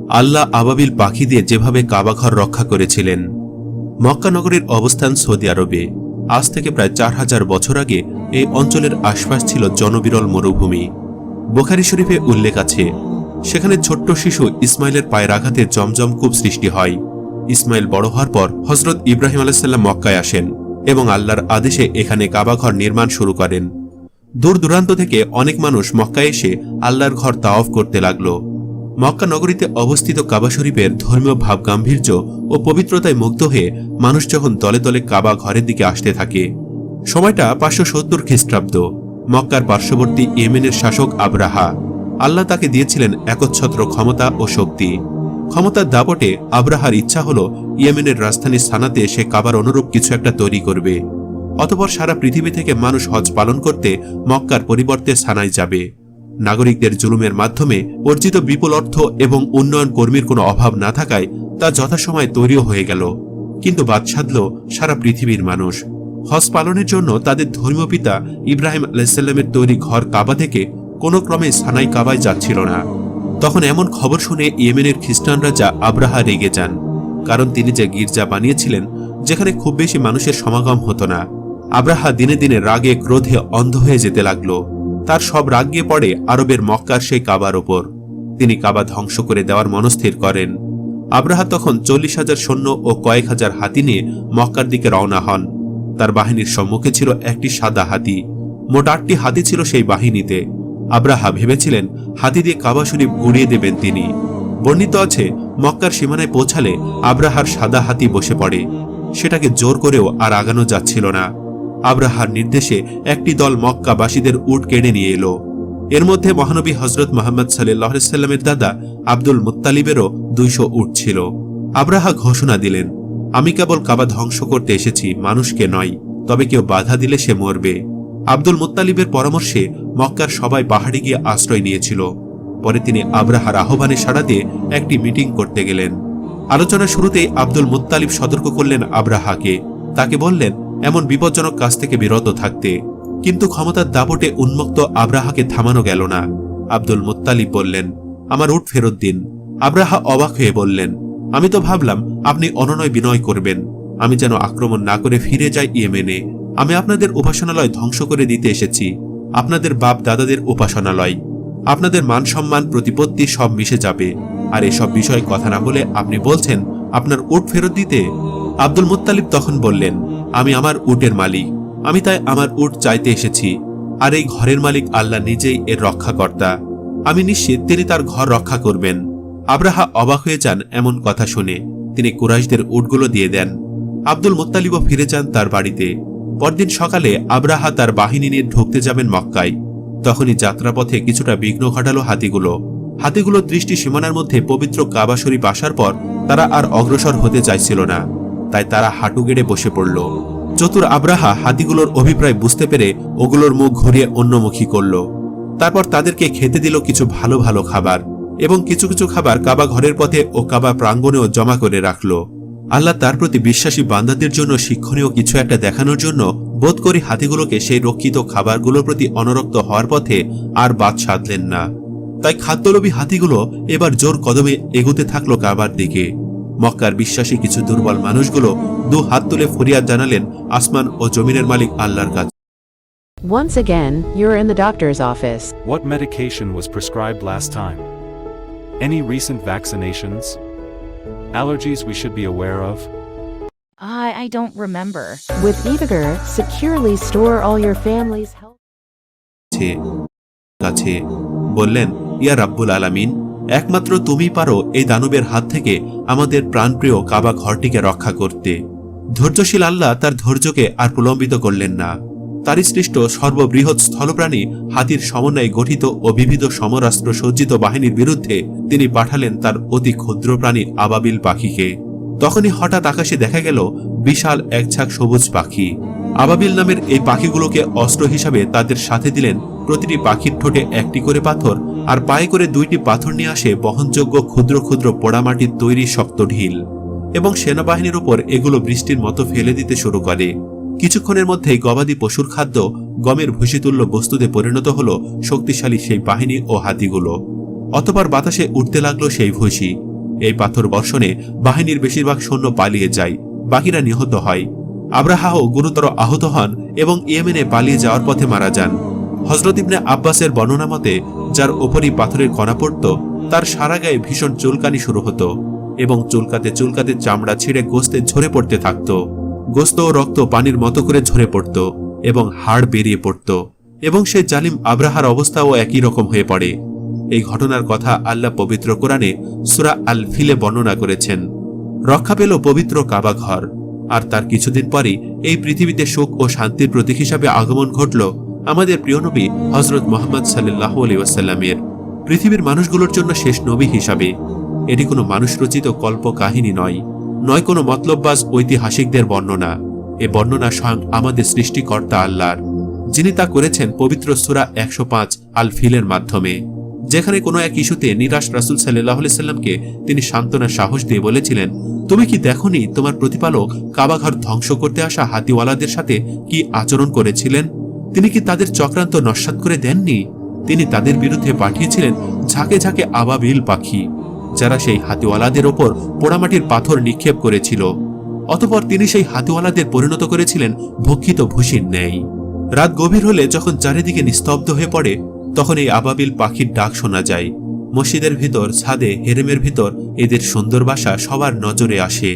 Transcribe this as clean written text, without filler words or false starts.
আল্লাহ আবাবিল পাখি দিয়ে যেভাবে কাবাঘর রক্ষা করেছিলেন। মক্কা নগরীর অবস্থান সৌদি আরবে। আজ থেকে প্রায় 4000 বছর আগে এই অঞ্চলের আশপাশ ছিল জনবিরল মরুভূমি। বুখারী শরীফে উল্লেখ আছে, সেখানে ছোট্ট শিশু ইসমাইলের পায়ের আঘাতে জমজম কূপ সৃষ্টি হয়। ইসমাইল বড় হওয়ার পর হযরত ইব্রাহিম আলাইহিস সালাম মক্কায় আসেন এবং আল্লাহর আদেশে এখানে কাবাঘর নির্মাণ শুরু করেন। দূর দূরান্ত থেকে অনেক মানুষ মক্কায় এসে আল্লাহর ঘর তাওয়াফ করতে লাগল। মক্কা নগরীতে অবস্থিত কাবা শরীফের ধর্মীয় ভাবগাম্ভীর্য ও পবিত্রতায় মুগ্ধ হয়ে মানুষ যখন দলে দলে কাবা ঘরের দিকে আসতে থাকে। সময়টা 570 খ্রিস্টাব্দ। মক্কার পার্শ্ববর্তী ইয়েমেনের শাসক আবরাহা, আল্লাহ তাকে দিয়েছিলেন একচ্ছত্র ক্ষমতা ও শক্তি। ক্ষমতার দাপটে আবরাহার ইচ্ছা হল ইয়েমেনের রাজধানী সানাতে সে কাবার অনুরূপ কিছু একটা তৈরি করবে। অতঃপর সারা পৃথিবী থেকে মানুষ হজ পালন করতে মক্কার পরিবর্তে সানায় যাবে। নাগরিকদের জুলুমের মাধ্যমে অর্জিত বিপুল অর্থ এবং উন্নয়ন কর্মীর কোনো অভাব না থাকায় তা যথাসময়ে তৈরিও হয়ে গেল। কিন্তু বাদ সাধল সারা পৃথিবীর মানুষ। হজ পালনের জন্য তাদের ধর্মীয় পিতা ইব্রাহিম আলাইহিস সালামের তৈরি ঘর কাবা থেকে কোনো ক্রমে সানাই কাবায় যাচ্ছিল না। তখন এমন খবর শুনে ইয়েমেনের খ্রিস্টান রাজা আবরাহা রেগে যান, কারণ তিনি যে গির্জা বানিয়েছিলেন যেখানে খুব বেশি মানুষের সমাগম হতো না। আবরাহা দিনে দিনে রাগে ক্রোধে অন্ধ হয়ে যেতে লাগল। তার সব রাগ গিয়ে পড়ে আরবের মক্কার সেই কাবার ওপর। তিনি কাবা ধ্বংস করে দেওয়ার মনস্থির করেন। আবরাহা তখন 40,000 সৈন্য ও কয়েক হাজার হাতি নিয়ে মক্কার দিকে রওনা হন। তার বাহিনীর সম্মুখে ছিল একটি সাদা হাতি। মোট 8টি হাতি ছিল সেই বাহিনীতে। আবরাহা ভেবেছিলেন হাতি দিয়ে কাবা শরীফ গুড়িয়ে দেবেন তিনি। বর্ণিত আছে, মক্কার সীমানায় পৌঁছালে আবরাহার সাদা হাতি বসে পড়ে। সেটাকে জোর করেও আর আগানো যাচ্ছিল না। আবরাহার নির্দেশে একটি দল মক্কাবাসীদের উট কেড়ে নিয়ে এলো। এর মধ্যে মহানবী হযরত মুহাম্মদ সাল্লাল্লাহু আলাইহি সাল্লামের দাদা আব্দুল মুত্তালিবেরও 200 উট ছিল। আবরাহা ঘোষণা দিলেন, আমি কেবল কাবা ধ্বংস করতে এসেছি, মানুষকে নয়, তবে কেউ বাধা দিলে সে মরবে। আব্দুল মুত্তালিবের পরামর্শে মক্কার সবাই পাহাড়ে গিয়ে আশ্রয় নিয়েছিল। পরে তিনি আবরাহার আহ্বানে সাড়া দিয়ে একটি মিটিং করতে গেলেন। আলোচনার শুরুতেই আব্দুল মুত্তালিব সতর্ক করলেন আবরাহাকে। তাকে বললেন এমন বিপজ্জনক কাজ থেকে বিরত থাকতে। কিন্তু ক্ষমতার দাপটে উন্মুক্ত আবরাহাকে থামানো গেল না। আব্দুল মুত্তালিব বললেন, আমার উট ফেরত দিন। আবরাহা অবাক হয়ে বললেন, আমি তো ভাবলাম আপনি অননয় বিনয় করবেন। আমি যেন আক্রমণ না করে ফিরে যাই ইয়েমেনে। আমি আপনাদের উপাসনালয় ধ্বংস করে দিতে এসেছি, আপনাদের বাপ দাদাদের উপাসনালয়। আপনাদের মান সম্মান প্রতিপত্তি সব মিশে যাবে। আর এসব বিষয়ে কথা না বলে আপনি বলছেন আপনার উট ফেরত দিতে। আব্দুল মুত্তালিব তখন বললেন, আমি আমার উটের মালিক, আমি তাই আমার উট চাইতে এসেছি। আর এই ঘরের মালিক আল্লাহ নিজেই এর রক্ষাকর্তা। আমি নিশ্চিত তিনি তার ঘর রক্ষা করবেন। আবরাহা অবাক হয়ে যান এমন কথা শুনে। তিনি কুরাইশদের উটগুলো দিয়ে দেন। আব্দুল মুত্তালিবও ফিরে যান তার বাড়িতে। পরদিন সকালে আবরাহা তার বাহিনী নিয়ে ঢুকতে যাবেন মক্কায়। তখনই যাত্রাপথে কিছুটা বিঘ্ন ঘটালো হাতিগুলো। হাতিগুলোর দৃষ্টি সীমানার মধ্যে পবিত্র কাবা শরীফ আসার পর তারা আর অগ্রসর হতে চাইছিল না। তাই তারা হাঁটু গেড়ে বসে পড়ল। চতুর আবরাহা হাতিগুলোর অভিপ্রায় বুঝতে পেরে ওগুলোর মুখ ঘুরিয়ে অন্যমুখী করল। তারপর তাদেরকে খেতে দিল কিছু ভালো ভালো খাবার এবং কিছু কিছু খাবার কাবা ঘরের পথে ও কাবা প্রাঙ্গণেও জমা করে রাখল। আল্লাহ তার প্রতি বিশ্বাসী বান্দাদের জন্য শিক্ষণীয় কিছু একটা দেখানোর জন্য বোধ করি হাতিগুলোকে সেই রক্ষিত খাবারগুলোর প্রতি অনুরক্ত হওয়ার পথে আর বাদ সাধলেন না। তাই খাদ্যলোভী হাতিগুলো এবার জোর কদমে এগোতে থাকলো কাবার দিকে। মক্কার বিশ্বাসী কিছু দুর্বল মানুষগুলো দু হাত তুলে ফরিয়াদ জানালেন আসমান ও জমিনের মালিক আল্লাহর কাছে। Once again, you're in the doctor's office. What medication was prescribed last time? Any recent vaccinations? Allergies we should be aware of? I don't remember. With Evigar, securely store all your family's health. কাছে বললেন, ইয়া রাব্বুল আলামিন, একমাত্র তুমি পারো এই দানবের হাত থেকে আমাদের প্রাণপ্রিয় কাবা ঘরটিকে রক্ষা করতে। ধৈর্যশীল আল্লাহ তার ধৈর্যকে আর প্রলম্বিত করলেন না। তারই সৃষ্ট সর্ববৃহৎ স্থলপ্রাণী হাতির সমন্বয়ে গঠিত ও বিবিধ সমরাস্ত্র সজ্জিত বাহিনীর বিরুদ্ধে তিনি পাঠালেন তার অতি ক্ষুদ্র প্রাণী আবাবিল পাখিকে। তখনই হঠাৎ আকাশে দেখা গেল বিশাল এক ঝাঁক সবুজ পাখি। আবাবিল নামের এই পাখিগুলোকে অস্ত্র হিসাবে তাদের সাথে দিলেন প্রতিটি পাখির ঠোঁটে একটি করে পাথর, আর পায়ে করে 2টি পাথর নিয়ে আসে বহনযোগ্য ক্ষুদ্র ক্ষুদ্র পোড়ামাটির তৈরি শক্ত ঢিল, এবং সেনাবাহিনীর উপর এগুলো বৃষ্টির মতো ফেলে দিতে শুরু করে। কিছুক্ষণের মধ্যেই গবাদি পশুর খাদ্য গমের ভুসিতুল্য বস্তুতে পরিণত হলো শক্তিশালী সেই বাহিনী ও হাতিগুলো। অতঃপর বাতাসে উঠতে লাগলো সেই ভুসি। এই পাথর বর্ষণে বাহিনীর বেশিরভাগ সৈন্য পালিয়ে যায়, বাকিরা নিহত হয়। আব্রাহাও গুরুতর আহত হন এবং ইয়েমেনে পালিয়ে যাওয়ার পথে মারা যান। হযরত ইবনে আব্বাসের বর্ণনা মতে, যার ওপরই পাথরের কণা পড়ত তার সারা গায়ে ভীষণ চুলকানি শুরু হতো এবং চুলকাতে চুলকাতে চামড়া ছিঁড়ে গোস্তে ঝরে পড়তে থাকত। গোস্ত ও রক্ত পানির মতো করে ঝরে পড়ত এবং হাড় বেরিয়ে পড়ত এবং সেই জালিম আব্রাহার অবস্থাও একই রকম হয়ে পড়ে। এই ঘটনার কথা আল্লাহ পবিত্র কোরআনে সূরা আল ফিলে বর্ণনা করেছেন। রক্ষা পেল পবিত্র কাবা ঘর, আর তার কিছুদিন পরই এই পৃথিবীতে সুখ ও শান্তির প্রতীক হিসাবে আগমন ঘটল আমাদের প্রিয় নবী হযরত মুহাম্মদ সাল্লাল্লাহু আলাইহি ওয়াসাল্লামের, পৃথিবীর মানুষগুলোর জন্য শেষ নবী হিসাবে। এটি কোনো মানুষ রচিত কল্প কাহিনী নয় কোনো মতলববাজ ঐতিহাসিকদের বর্ণনা। এ বর্ণনা স্বয়ং আমাদের সৃষ্টিকর্তা আল্লাহর, যিনি তা করেছেন পবিত্র সূরা 105 আল ফিলের মাধ্যমে, যেখানে কোনো এক ইস্যুতে নিরাশ রাসূল সাল্লাল্লাহু আলাইহি সাল্লামকে তিনি সান্ত্বনা সাহস দিয়ে বলেছিলেন, তুমি কি দেখোনি তোমার প্রতিপালক কাবাঘর ধ্বংস করতে আসা হাতিওয়ালাদের সাথে কি আচরণ করেছিলেন? তিনি কি তাদের চক্রান্ত নস্যাৎ করে দেননি? তিনি তাদের বিরুদ্ধে পাঠিয়েছিলেন ঝাঁকে ঝাঁকে আবাবিল পাখি, যারা সেই হাতিওয়ালাদের ওপর পোড়ামাটির পাথর নিক্ষেপ করেছিল। অতঃপর তিনি সেই হাতিওয়ালাদের পরিণত করেছিলেন ভক্ষিত ভুসির ন্যায়। রাত গভীর হলে যখন চারিদিকে নিস্তব্ধ হয়ে পড়ে, তখন এই আবাবিল পাখির ডাক শোনা যায়। মসজিদের ভিতর, ছাদে, হেরেমের ভিতর এদের সুন্দর বাসা সবার নজরে আসে।